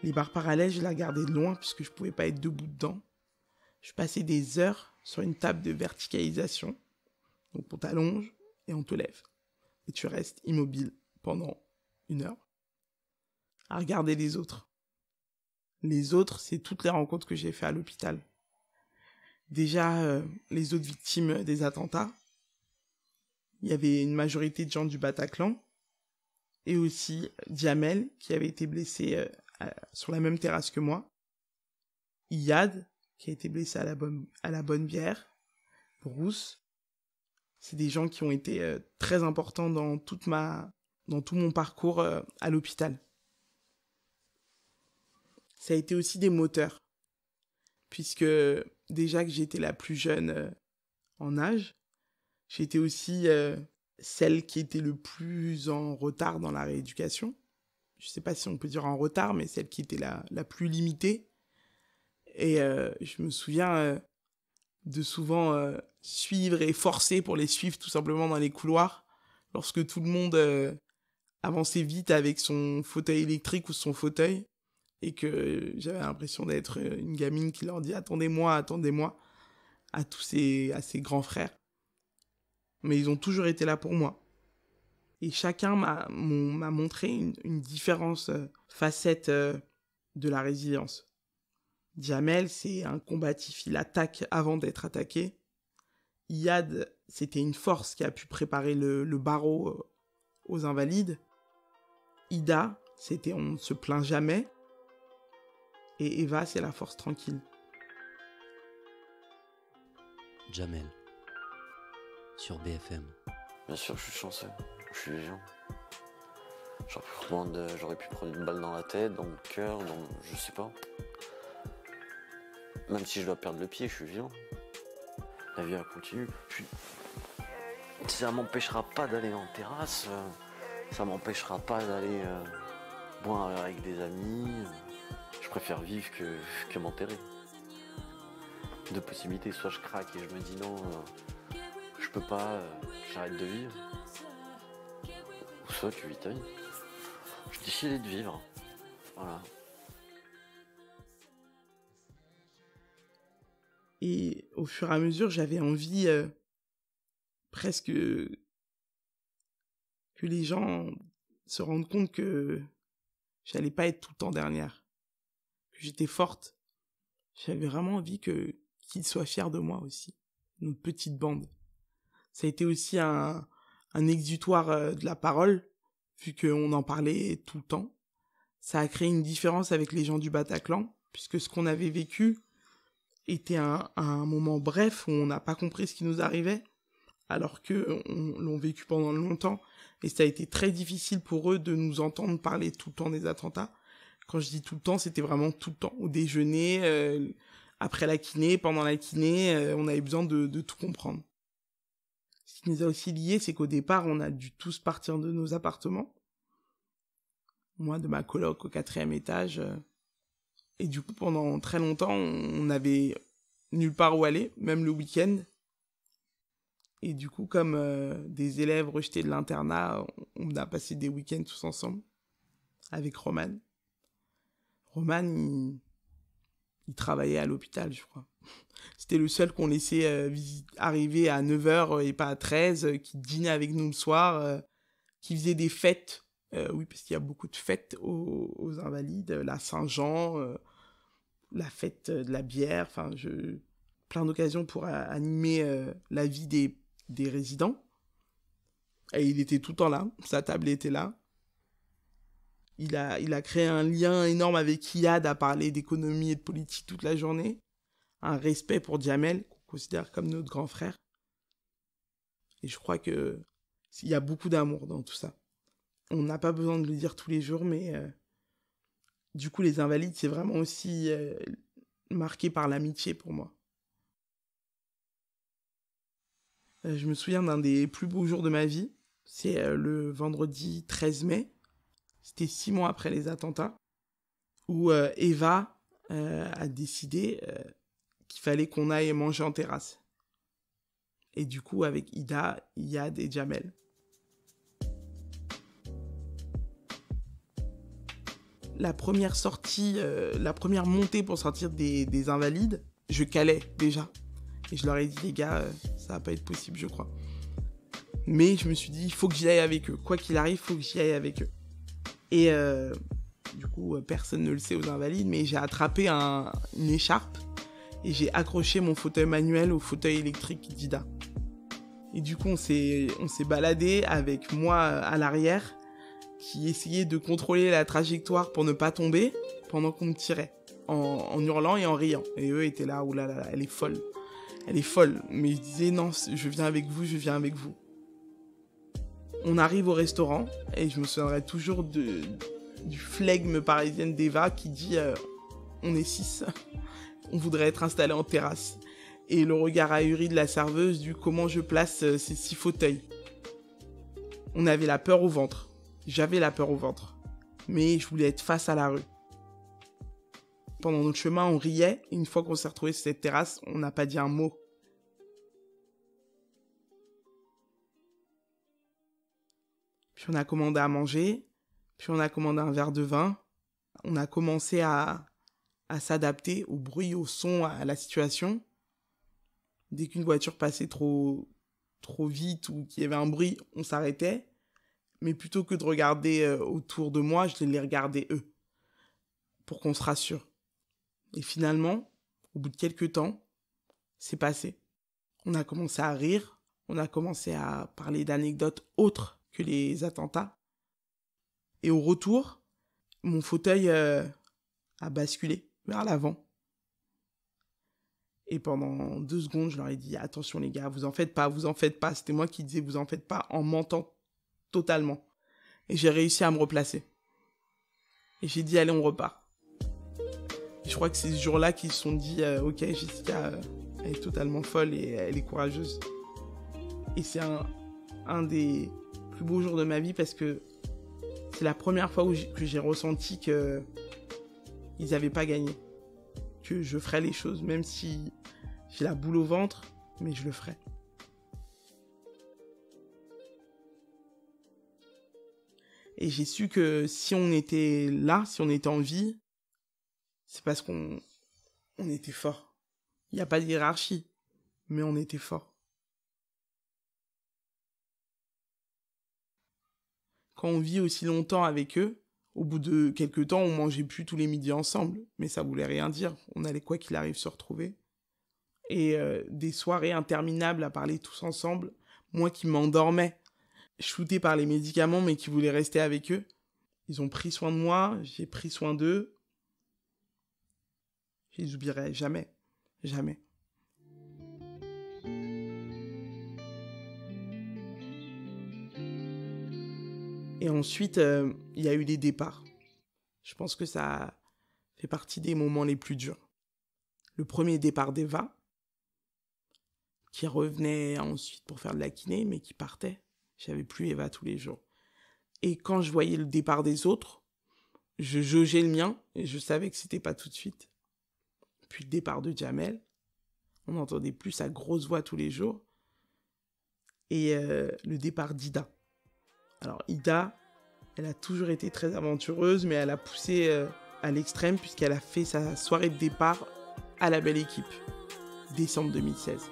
Les barres parallèles, je la gardais de loin puisque je pouvais pas être debout dedans. Je passais des heures sur une table de verticalisation. Donc on t'allonge et on te lève. Et tu restes immobile pendant 1 heure à regarder les autres. Les autres, c'est toutes les rencontres que j'ai faites à l'hôpital. Déjà, les autres victimes des attentats. Il y avait une majorité de gens du Bataclan. Et aussi Djamel, qui avait été blessé sur la même terrasse que moi. Iyad, qui a été blessé à la Bonne-Bière. Bruce. C'est des gens qui ont été très importants dans tout mon parcours à l'hôpital. Ça a été aussi des moteurs. Puisque déjà que j'étais la plus jeune en âge, j'étais aussi celle qui était le plus en retard dans la rééducation. Je ne sais pas si on peut dire en retard, mais celle qui était la plus limitée. Et je me souviens de souvent suivre et forcer pour les suivre tout simplement dans les couloirs, lorsque tout le monde avançait vite avec son fauteuil électrique ou son fauteuil, et que j'avais l'impression d'être une gamine qui leur dit « Attendez-moi, attendez-moi » à ses grands frères. Mais ils ont toujours été là pour moi. Et chacun m'a montré une différente facette de la résilience. Djamel, c'est un combatif, il attaque avant d'être attaqué. Iyad, c'était une force qui a pu préparer le barreau aux invalides. Ida, c'était on ne se plaint jamais. Et Eva, c'est la force tranquille. Djamel, sur BFM. Bien sûr, je suis chanceux, je suis vivant. J'aurais pu prendre une balle dans la tête, dans le cœur, je sais pas. Même si je dois perdre le pied, je suis vivant. La vie elle continue. Ça m'empêchera pas d'aller en terrasse, ça m'empêchera pas d'aller boire avec des amis. Je préfère vivre que m'enterrer. Deux possibilités, soit je craque et je me dis non, je peux pas, j'arrête de vivre. Ou soit tu vis ta vie. Je décide de vivre. Voilà. Et au fur et à mesure, j'avais envie presque que les gens se rendent compte que j'allais pas être tout le temps dernière, que j'étais forte. J'avais vraiment envie qu'ils soient fiers de moi aussi, notre petite bande. Ça a été aussi un exutoire de la parole, vu qu'on en parlait tout le temps. Ça a créé une différence avec les gens du Bataclan, puisque ce qu'on avait vécu était un moment bref où on n'a pas compris ce qui nous arrivait, alors qu'eux l'ont vécu pendant longtemps, et ça a été très difficile pour eux de nous entendre parler tout le temps des attentats. Quand je dis tout le temps, c'était vraiment tout le temps. Au déjeuner, après la kiné, pendant la kiné, on avait besoin de tout comprendre. Ce qui nous a aussi liés, c'est qu'au départ, on a dû tous partir de nos appartements. Moi, de ma coloc au 4e étage. Et du coup, pendant très longtemps, on n'avait nulle part où aller, même le week-end. Et du coup, comme des élèves rejetés de l'internat, on a passé des week-ends tous ensemble, avec Roman. Roman, il travaillait à l'hôpital, je crois. C'était le seul qu'on laissait arriver à 9h et pas à 13h, qui dînait avec nous le soir, qui faisait des fêtes. Oui, parce qu'il y a beaucoup de fêtes aux Invalides, la Saint-Jean, la fête de la bière, enfin, plein d'occasions pour animer la vie des résidents. Et il était tout le temps là, sa table était là. Il a créé un lien énorme avec Iyad à parler d'économie et de politique toute la journée. Un respect pour Djamel, qu'on considère comme notre grand frère. Et je crois qu'il y a beaucoup d'amour dans tout ça. On n'a pas besoin de le dire tous les jours, mais du coup, les Invalides, c'est vraiment aussi marqué par l'amitié pour moi. Je me souviens d'un des plus beaux jours de ma vie. C'est le vendredi 13 mai. C'était 6 mois après les attentats. Où Eva a décidé qu'il fallait qu'on aille manger en terrasse. Et du coup, avec Ida, Iyad et Djamel. la première sortie, la première montée pour sortir des Invalides, je calais déjà. Et je leur ai dit, les gars, ça va pas être possible, je crois. Mais je me suis dit, il faut que j'y aille avec eux. Quoi qu'il arrive, il faut que j'y aille avec eux. Et du coup, personne ne le sait aux Invalides, mais j'ai attrapé une écharpe et j'ai accroché mon fauteuil manuel au fauteuil électrique d'Ida. Et du coup, on s'est baladé avec moi à l'arrière, qui essayait de contrôler la trajectoire pour ne pas tomber pendant qu'on me tirait, en hurlant et en riant. Et eux étaient là, oulala, elle est folle. Elle est folle. Mais je disais, non, je viens avec vous, je viens avec vous. On arrive au restaurant, et je me souviendrai toujours du flegme parisienne d'Eva qui dit on est 6, on voudrait être installé en terrasse. Et le regard ahuri de la serveuse du comment je place ces 6 fauteuils. On avait la peur au ventre. J'avais la peur au ventre. Mais je voulais être face à la rue. Pendant notre chemin, on riait. Et une fois qu'on s'est retrouvés sur cette terrasse, on n'a pas dit un mot. Puis on a commandé à manger. Puis on a commandé un verre de vin. On a commencé à s'adapter au bruit, au son, à la situation. Dès qu'une voiture passait trop vite ou qu'il y avait un bruit, on s'arrêtait. Mais plutôt que de regarder autour de moi, je les regardais eux. Pour qu'on se rassure. Et finalement, au bout de quelques temps, c'est passé. On a commencé à rire. On a commencé à parler d'anecdotes autres que les attentats. Et au retour, mon fauteuil a basculé vers l'avant. Et pendant 2 secondes, je leur ai dit « Attention les gars, vous en faites pas. » C'était moi qui disais « Vous en faites pas » en mentant totalement. Et j'ai réussi à me replacer. Et j'ai dit « Allez, on repart. » Et je crois que c'est ce jour-là qu'ils se sont dit « Ok, Jessica, elle est totalement folle et elle est courageuse. » Et c'est un des plus beaux jours de ma vie parce que c'est la première fois que j'ai ressenti qu'ils n'avaient pas gagné. Que je ferais les choses, même si j'ai la boule au ventre, mais je le ferais. Et j'ai su que si on était là, si on était en vie, c'est parce qu'on était fort. Il n'y a pas de hiérarchie, mais on était fort. Quand on vit aussi longtemps avec eux, au bout de quelques temps, on mangeait plus tous les midis ensemble, mais ça voulait rien dire. On allait quoi qu'il arrive se retrouver. Et des soirées interminables à parler tous ensemble, moi qui m'endormais, shooté par les médicaments, mais qui voulais rester avec eux. Ils ont pris soin de moi, j'ai pris soin d'eux. Je les oublierai jamais, jamais. Et ensuite, il y a eu des départs. Je pense que ça fait partie des moments les plus durs. Le premier départ d'Eva, qui revenait ensuite pour faire de la kiné, mais qui partait. J'avais plus Eva tous les jours. Et quand je voyais le départ des autres, je jaugeais le mien et je savais que c'était pas tout de suite. Puis le départ de Jamel, on n'entendait plus sa grosse voix tous les jours. Et le départ d'Ida. Alors Ida, elle a toujours été très aventureuse, mais elle a poussé à l'extrême puisqu'elle a fait sa soirée de départ à la Belle Équipe, décembre 2016.